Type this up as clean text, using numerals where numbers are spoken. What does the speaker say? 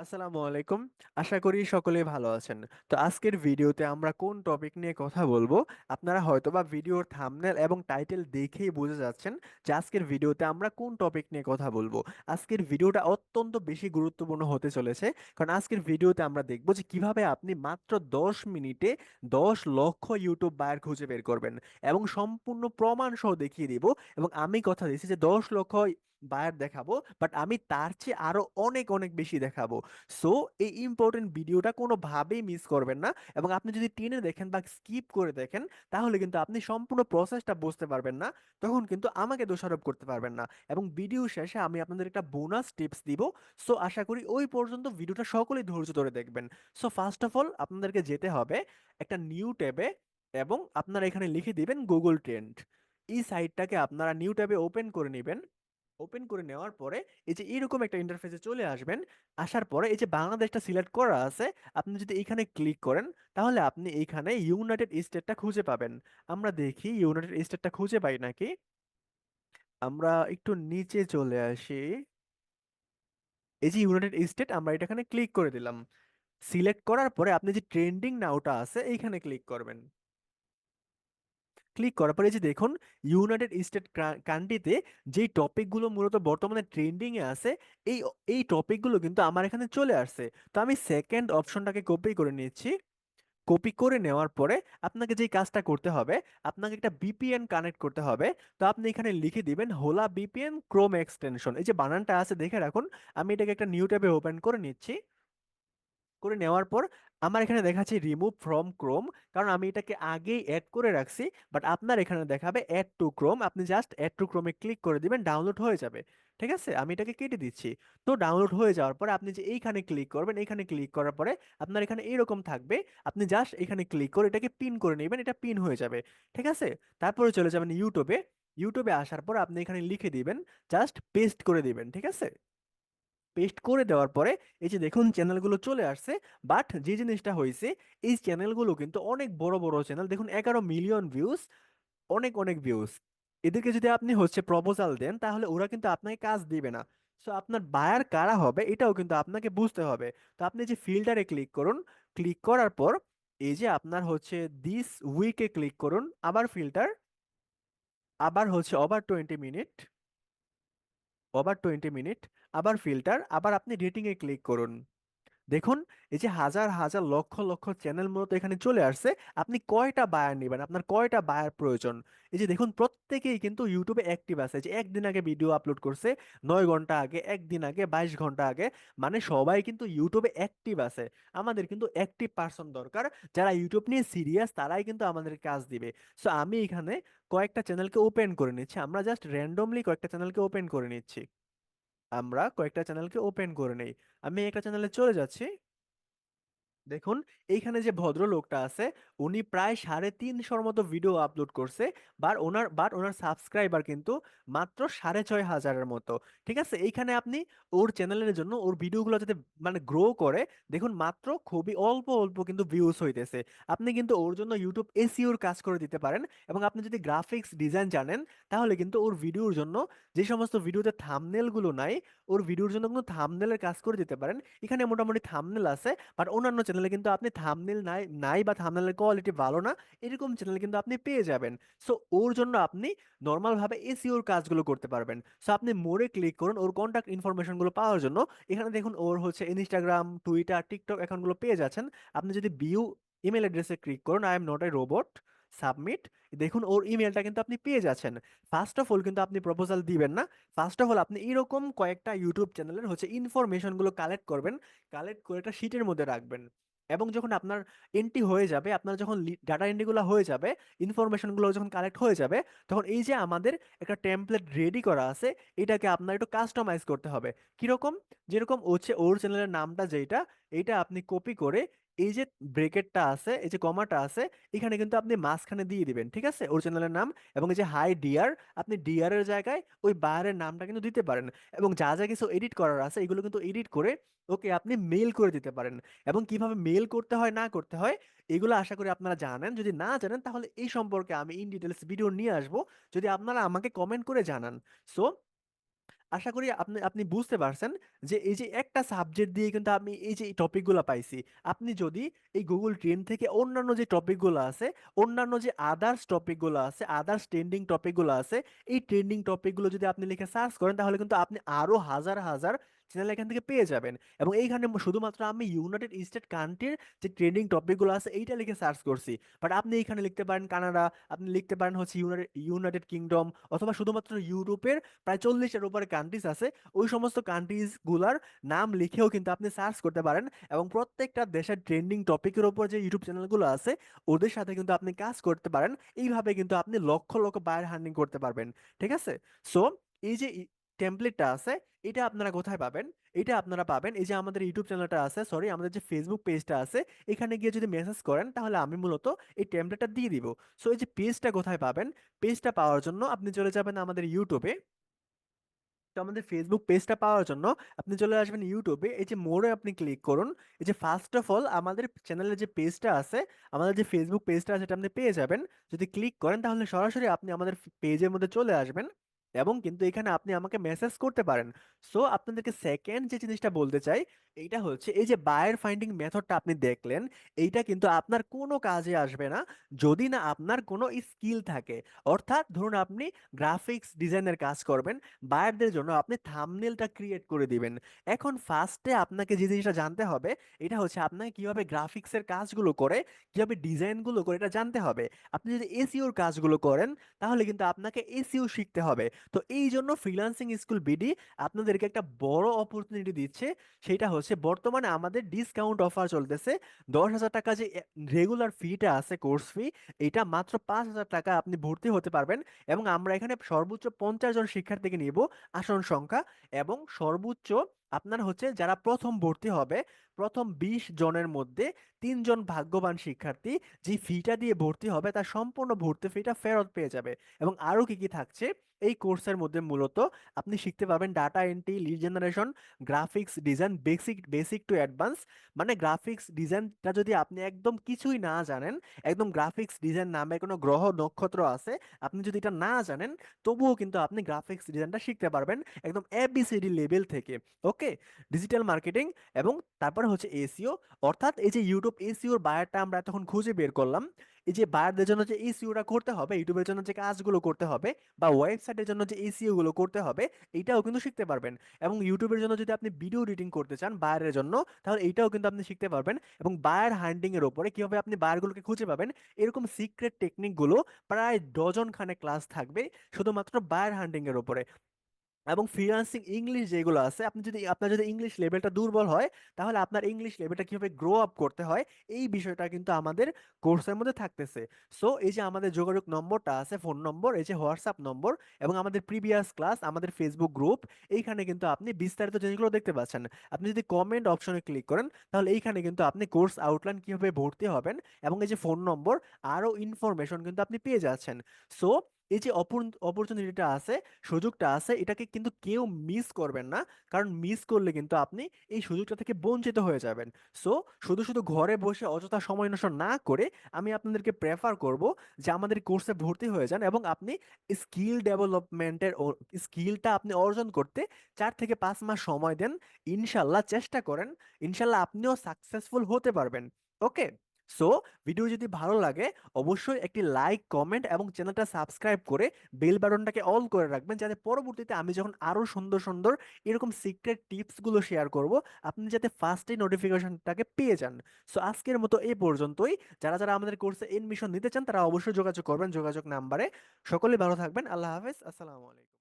আসসালামু আলাইকুম। আশা করি সকলেই ভালো আছেন। তো আজকের ভিডিওতে আমরা কোন টপিক নিয়ে কথা বলবো, আপনারা হয়তোবা ভিডিওর থাম্বনেল এবং টাইটেল দেখেই বুঝে যাচ্ছেন যে আজকের ভিডিওতে আমরা কোন টপিক নিয়ে কথা বলবো। আজকের ভিডিওটা অত্যন্ত বেশি গুরুত্বপূর্ণ হতে চলেছে, কারণ আজকের ভিডিওতে আমরা দেখব যে কিভাবে আপনি মাত্র 10 মিনিটে 10 লক্ষ ইউটিউব বায়ার খুঁজে বের করবেন এবং সম্পূর্ণ প্রমাণ সহ দেখিয়ে দিব। এবং আমি কথা দিচ্ছি যে 10 লক্ষ বায়ার দেখাবো, বাট আমি তার চেয়ে আরো অনেক অনেক বেশি দেখাবো। সো এই ইম্পর্টেন্ট ভিডিওটা কোনোভাবেই মিস করবেন না। এবং আপনি যদি টেনে দেখেন বা স্কিপ করে দেখেন, তাহলে কিন্তু আপনি সম্পূর্ণ প্রসেসটা বুঝতে পারবেন না, তখন কিন্তু আমাকে দোষারোপ করতে পারবেন না। এবং ভিডিও শেষে আমি আপনাদের একটা বোনাস টিপস দিব। সো আশা করি ওই পর্যন্ত ভিডিওটা সকলেই ধৈর্য ধরে দেখবেন। সো ফার্স্ট অফ অল আপনাদেরকে যেতে হবে একটা নিউ ট্যাবে, এবং আপনারা এখানে লিখে দিবেন গুগল ট্রেন্ড। এই সাইটটাকে আপনারা নিউ ট্যাবে ওপেন করে নেবেন। ওপেন করে নেওয়ার পরে এই যে এরকম একটা ইন্টারফেসে চলে আসবেন। আসার পরে এই যে বাংলাদেশটা সিলেক্ট করা আছে, আপনি যদি এখানে ক্লিক করেন, তাহলে আপনি এইখানে ইউনাইটেড স্টেটটা খুঁজে পাবেন। আমরা দেখি ইউনাইটেড স্টেটটা খুঁজে পাই নাকি। আমরা একটু নিচে চলে আসি। এই যে ইউনাইটেড স্টেট, আমরা এটা এখানে ক্লিক করে দিলাম। সিলেক্ট করার পরে আপনি যে ট্রেন্ডিং নাওটা আছে এইখানে ক্লিক করবেন। ক্লিক করার পরে এই যে দেখুন, ইউনাইটেড স্টেট কান্ট্রিতে যেই টপিকগুলো মূলত বর্তমানে ট্রেন্ডিং এ আছে, এই এই টপিকগুলো কিন্তু আমার এখানে চলে আসছে। তো আমি সেকেন্ড অপশনটাকে কপি করে নিচ্ছি। কপি করে নেওয়ার পরে আপনাকে যেই কাজটা করতে হবে, আপনাকে একটা বিপিএন কানেক্ট করতে হবে। তো আপনি এখানে লিখে দিবেন হোলা বিপিএন ক্রোম এক্সটেনশন, এই যে বানানটা আছে দেখে রাখুন। আমি এটাকে একটা নিউ ট্যাবে ওপেন করে নিচ্ছি। করে নেওয়ার পর আমার এখানে দেখাচ্ছে রিমুভ ফ্রম ক্রোম, কারণ আমি এটাকে আগেই অ্যাড করে রাখছি। বাট আপনার এখানে দেখাবে অ্যাড টু ক্রোম, আপনি জাস্ট অ্যাড টু ক্রোমে ক্লিক করে দিবেন, ডাউনলোড হয়ে যাবে। ঠিক আছে, আমি এটাকে কেটে দিচ্ছি। তো ডাউনলোড হয়ে যাওয়ার পরে আপনি যে এইখানে ক্লিক করবেন, এইখানে ক্লিক করার পরে আপনার এখানে এরকম থাকবে। আপনি জাস্ট এখানে ক্লিক করে এটাকে পিন করে নেবেন, এটা পিন হয়ে যাবে। ঠিক আছে, তারপরে চলে যাবেন ইউটিউবে। ইউটিউবে আসার পর আপনি এখানে লিখে দিবেন, জাস্ট পেস্ট করে দিবেন। ঠিক আছে, পেস্ট করে দেওয়ার পরে এই যে দেখুন চ্যানেলগুলো চলে আসছে। বাট যে জিনিসটা হয়েছে, এই চ্যানেলগুলো কিন্তু অনেক বড় বড় চ্যানেল, দেখুন 11 মিলিয়ন ভিউজ, অনেক অনেক ভিউজ। এদেরকে যদি আপনি প্রপোজাল দেন, তাহলে ওরা কিন্তু আপনাকে কাজ দিবে না। সো আপনার বায়ার কারা হবে এটাও কিন্তু আপনাকে বুঝতে হবে। তো আপনি যে ফিল্টারে ক্লিক করুন। ক্লিক করার পর এই যে আপনার দিস উইকে ক্লিক করুন, আবার ফিল্টার, আবার ওভার 20 মিনিট, ওভার 20 মিনিট, আবার ফিল্টার, আবার আপনি রেটিং এ ক্লিক করুন। দেখুন, এই যে হাজার হাজার লক্ষ লক্ষ চ্যানেল মূলত এখানে চলে আসছে। আপনি কয়টা বায়ার নেবেন, আপনার কয়টা বায়ার প্রয়োজন। এই যে দেখুন, প্রত্যেকেই কিন্তু ইউটিউবে অ্যাক্টিভ আছে, যে একদিন আগে ভিডিও আপলোড করছে, 9 ঘন্টা আগে, একদিন আগে, 22 ঘন্টা আগে। মানে সবাই কিন্তু ইউটিউবে অ্যাক্টিভ আছে। আমাদের কিন্তু অ্যাক্টিভ পার্সন দরকার, যারা ইউটিউব নিয়ে সিরিয়াস, তারাই কিন্তু আমাদের কাজ দিবে। সো আমি এখানে কয়েকটা চ্যানেলকে ওপেন করে নিচ্ছি, আমরা জাস্ট র্যান্ডমলি কয়েকটা চ্যানেলকে ওপেন করে নিচ্ছি। আমরা কয়েকটা চ্যানেলকে ওপেন করে নেই। আমি একটা চ্যানেলে চলে যাচ্ছি। দেখুন, এইখানে যে ভদ্রলোকটা আছে, উনি প্রায় 350-র মতো ভিডিও আপলোড করছে। বাট ওনার সাবস্ক্রাইবার কিন্তু মাত্র 6,500-এর মতো। ঠিক আছে, এইখানে আপনি ওর চ্যানেলের জন্য ওর ভিডিওগুলো যাতে মানে গ্রো করে, দেখুন মাত্র খুবই অল্প অল্প কিন্তু ভিউজ হইতেছে। আপনি কিন্তু ওর জন্য ইউটিউব এসইওর কাজ করে দিতে পারেন। এবং আপনি যদি গ্রাফিক্স ডিজাইন জানেন, তাহলে কিন্তু ওর ভিডিওর জন্য, যে সমস্ত ভিডিওতে থাম্বনেল গুলো নাই, ওর ভিডিওর জন্য কিন্তু থাম্বনেলের কাজ করে দিতে পারেন। এখানে মোটামুটি থাম্বনেল আছে, বাট অন্যান্য চ্যানেলে কিন্তু আপনি থাম্বনেল নাই নাই বা থাম্বনেলের কোয়ালিটি ভালো না, এরকম চ্যানেল কিন্তু আপনি পেয়ে যাবেন। সো ওর জন্য আপনি নর্মাল ভাবে এসইওর কাজগুলো করতে পারবেন। সো আপনি মোরে ক্লিক করুন ওর কন্টাক্ট ইনফরমেশন গুলো পাওয়ার জন্য। এখানে দেখুন ওর ইনস্টাগ্রাম, টুইটার, টিকটক অ্যাকাউন্ট গুলো পেয়ে যাচ্ছেন। আপনি যদি ভিউ ইমেল অ্যাড্রেসে ক্লিক করুন, I am not a robot, submit, দেখুন ওর ইমেলটা কিন্তু আপনি পেয়ে যাচ্ছেন। ফার্স্ট অফ অল কিন্তু আপনি প্রপোজাল দিবেন না। ফার্স্ট অফ অল আপনি এরকম কয়েকটা ইউটিউব চ্যানেলের ইনফরমেশন গুলো কালেক্ট করবেন। কালেক্ট করে একটা শিটের মধ্যে রাখবেন। এবং যখন আপনার এন্ট্রি হয়ে যাবে, আপনার যখন ডাটা এন্ট্রি গুলো হয়ে যাবে, ইনফরমেশন গুলো যখন কালেক্ট হয়ে যাবে, তখন এই যে আমাদের একটা টেমপ্লেট রেডি করা আছে, এটাকে আপনার একটু কাস্টমাইজ করতে হবে। কিরকম? যেরকম ওর চ্যানেলের নামটা যেটা, এইটা আপনি কপি করে এই যে ব্রেকেটটা আছে, এই যে কমাটা আছে, এখানে কিন্তু আপনি মাঝখানে দিয়ে দিবেন। ঠিক আছে, ওর চ্যানেলের নাম। এবং এই যে হাই ডিয়ার, আপনি ডিয়ার এর জায়গায় ওই বায়ারের নামটা কিন্তু দিতে পারেন। এবং যা যা কিছু এডিট করার আছে, এগুলো কিন্তু এডিট করে ওকে আপনি মেল করে দিতে পারেন। এবং কিভাবে মেল করতে হয় না করতে হয়, এগুলো আশা করি আপনারা জানেন। যদি না জানেন, তাহলে এই সম্পর্কে আমি ইন ডিটেলস ভিডিও নিয়ে আসবো, যদি আপনারা আমাকে কমেন্ট করে জানান। সো আশা করি আপনি আপনি বুঝতে পারছেন যে এই যে একটা সাবজেক্ট দিয়ে কিন্তু আমি এই যে টপিকগুলো পাইছি। আপনি যদি এই গুগল ট্রেন্ড থেকে অন্যান্য যে টপিকগুলো আছে, অন্যান্য যে আদার্স টপিকগুলো আছে, আদার্স ট্রেন্ডিং টপিকগুলো আছে, এই ট্রেন্ডিং টপিকগুলো যদি আপনি লিখে সার্চ করেন, তাহলে কিন্তু আপনি আরো হাজার হাজার চ্যানেল এখান থেকে পেয়ে যাবেন। এবং এইখানে শুধুমাত্র আমি ইউনাইটেড স্টেট কান্ট্রির যে ট্রেন্ডিং টপিকগুলো আছে এইটা লিখে সার্চ করছি, বাট আপনি এখানে লিখতে পারেন কানাডা, আপনি লিখতে পারেন হচ্ছে ইউনাইটেড কিংডম, অথবা শুধুমাত্র ইউরোপের প্রায় 40-এর উপরে কান্ট্রিজ আছে, ওই সমস্ত কান্ট্রিজ গুলার নাম লিখেও কিন্তু আপনি সার্চ করতে পারেন। এবং প্রত্যেকটা দেশের ট্রেন্ডিং টপিকের উপর যে ইউটিউব চ্যানেলগুলো আছে ওদের সাথে কিন্তু আপনি কাজ করতে পারেন। এইভাবে কিন্তু আপনি লক্ষ লক্ষ বায়ার হান্ডিং করতে পারবেন। ঠিক আছে? সো এই যে টেমপ্লেটটা আছে, এটা আপনারা কোথায় পাবেন? এটা আপনারা পাবেন এই যে আমাদের ইউটিউব চ্যানেলটা আছে, সরি আমাদের যে ফেসবুক পেজটা আছে, এখানে গিয়ে যদি মেসেজ করেন তাহলে আমি মূলত এই টেমপ্লেটটা দিয়ে দিব। সো এই যে পেজটা কোথায় পাবেন? পেজটা পাওয়ার জন্য আপনি চলে যাবেন আমাদের ইউটিউবে। তো আমাদের ফেসবুক পেজটা পাওয়ার জন্য আপনি চলে আসবেন ইউটিউবে, এই যে মোড়ে আপনি ক্লিক করুন। এই যে ফার্স্ট অফ অল আমাদের চ্যানেলের যে পেজটা আছে, আমাদের যে ফেসবুক পেজটা আছে, সেটা আপনি পেয়ে যাবেন। যদি ক্লিক করেন তাহলে সরাসরি আপনি আমাদের পেজের মধ্যে চলে আসবেন। এবং কিন্তু এখানে আপনি আমাকে মেসেজ করতে পারেন। সো আপনাদেরকে সেকেন্ড যে জিনিসটা বলতে চাই, এইটা হচ্ছে এই যে বায়ার ফাইন্ডিং মেথডটা আপনি দেখলেন, এইটা কিন্তু আপনার কোনো কাজে আসবে না যদি না আপনার কোনো স্কিল থাকে। অর্থাৎ ধরুন আপনি গ্রাফিক্স ডিজাইনের কাজ করবেন, বায়ারদের জন্য আপনি থাম্বনেলটা ক্রিয়েট করে দিবেন। এখন ফার্স্টে আপনাকে যে জিনিসটা জানতে হবে, এটা হচ্ছে আপনাকে কিভাবে গ্রাফিক্সের কাজগুলো করে, কিভাবে ডিজাইনগুলো করে এটা জানতে হবে। আপনি যদি এসইওর কাজগুলো করেন তাহলে কিন্তু আপনাকে এসইও শিখতে হবে। তো এই জন্য ফ্রিল্যান্সিং স্কুল বিডি আপনাদেরকে একটা বড় অপরচুনিটি দিচ্ছে। সেটা হচ্ছে বর্তমানে আমাদের ডিসকাউন্ট অফার চলতেছে। 10,000 টাকা যে রেগুলার ফিটা আছে, কোর্স ফি, এটা মাত্র 5,000 টাকা আপনি ভর্তি হতে পারবেন। এবং আমরা এখানে সর্বোচ্চ 50 জন শিক্ষার্থীকে নিব, আসন সংখ্যা। এবং সর্বোচ্চ আপনার হচ্ছে যারা প্রথম ভর্তি হবে, প্রথম 20 জনের মধ্যে 3 জন ভাগ্যবান শিক্ষার্থী যে ফিটা দিয়ে ভর্তি হবে তার সম্পূর্ণ ভর্তি ফিটা ফেরত পেয়ে যাবে। এবং আরো কি কি থাকছে এই কোর্সের মধ্যে, মূলত আপনি শিখতে পারবেন data entry, lead generation, graphics design, basic basic to advance. মানে গ্রাফিক্স ডিজাইনটা যদি আপনি একদম কিছুই না জানেন, একদম গ্রাফিক্স ডিজাইন নামে কোনো গ্রহ নক্ষত্র আছে, আপনি যদি এটা না জানেন, তবুও কিন্তু আপনি গ্রাফিক্স ডিজাইনটা শিখতে পারবেন একদম এবিসিডি লেভেল থেকে। ওকে? ডিজিটাল মার্কেটিং, এবং তারপরে হচ্ছে এসইও। অর্থাৎ এই যে ইউটিউব এসইওর বায়ারটা আমরা এতক্ষণ খুঁজে বের করলাম, এই যে বায়ারদের জন্য যে এসইওটা করতে হবে, ইউটিউবের জন্য যে কাজগুলো করতে হবে, বা ওয়েবসাইটের জন্য যে এসইও গুলো করতে হবে, এইটাও কিন্তু শিখতে পারবেন। এবং ইউটিউবের জন্য যদি আপনি ভিডিও এডিটিং করতে চান বায়ারের জন্য, তাহলে এইটাও কিন্তু আপনি শিখতে পারবেন। এবং বায়ার হান্টিং এর উপরে কিভাবে আপনি বায়ারগুলোকে খুঁজে পাবেন, এরকম সিক্রেট টেকনিক গুলো প্রায় ডজন খানে ক্লাস থাকবে শুধুমাত্র বায়ার হান্টিং এর উপরে। এবং ফ্রিল্যান্সিং ইংলিশ যেগুলো আছে, আপনি যদি আপনার যদি ইংলিশ লেভেলটা দুর্বল হয়, তাহলে আপনার ইংলিশ লেভেলটা কিভাবে গ্রো আপ করতে হয়, এই বিষয়টা কিন্তু আমাদের কোর্সের মধ্যে থাকতেছে। সো এই যে আমাদের যোগাযোগ নম্বরটা আছে, ফোন নম্বর, এই যে হোয়াটসঅ্যাপ নম্বর, এবং আমাদের প্রিভিয়াস ক্লাস, আমাদের ফেসবুক গ্রুপ, এইখানে কিন্তু আপনি বিস্তারিত জিনিসগুলো দেখতে পাচ্ছেন। আপনি যদি কমেন্ট অপশনে ক্লিক করেন তাহলে এইখানে কিন্তু আপনি কোর্স আউটলাইন কিভাবে ভর্তি হবেন, এবং এই যে ফোন নম্বর, আরো ইনফরমেশন কিন্তু আপনি পেয়ে যাচ্ছেন। সো এই যে অপরচুনিটিটা আছে, সুযোগটা আছে, এটাকে কিন্তু কেউ মিস করবেন না। কারণ মিস করলে কিন্তু আপনি এই সুযোগটা থেকে বঞ্চিত হয়ে যাবেন। সো শুধু শুধু ঘরে বসে অযথা সময় নষ্ট না করে আমি আপনাদেরকে প্রেফার করব যে আমাদের কোর্সে ভর্তি হয়ে যান, এবং আপনি স্কিল ডেভেলপমেন্টের স্কিলটা আপনি অর্জন করতে 4 থেকে 5 মাস সময় দেন। ইনশাল্লাহ চেষ্টা করেন, ইনশাল্লাহ আপনিও সাকসেসফুল হতে পারবেন। ওকে? সো ভিডিও যদি ভালো লাগে অবশ্যই একটি লাইক, কমেন্ট এবং চ্যানেলটা সাবস্ক্রাইব করে বেল বাটনটাকে অল করে রাখবেন, যাতে পরবর্তীতে আমি যখন আরো সুন্দর সুন্দর এরকম সিক্রেট টিপস গুলো শেয়ার করব, আপনি যাতে ফার্স্টে নোটিফিকেশনটাকে পেয়ে যান। সো আজকের মতো এই পর্যন্তই। যারা যারা আমাদের কোর্সে এডমিশন নিতে চান তারা অবশ্যই যোগাযোগ করবেন যোগাযোগ নাম্বারে। সকলে ভালো থাকবেন। আল্লাহ হাফেজ, আসসালামু আলাইকুম।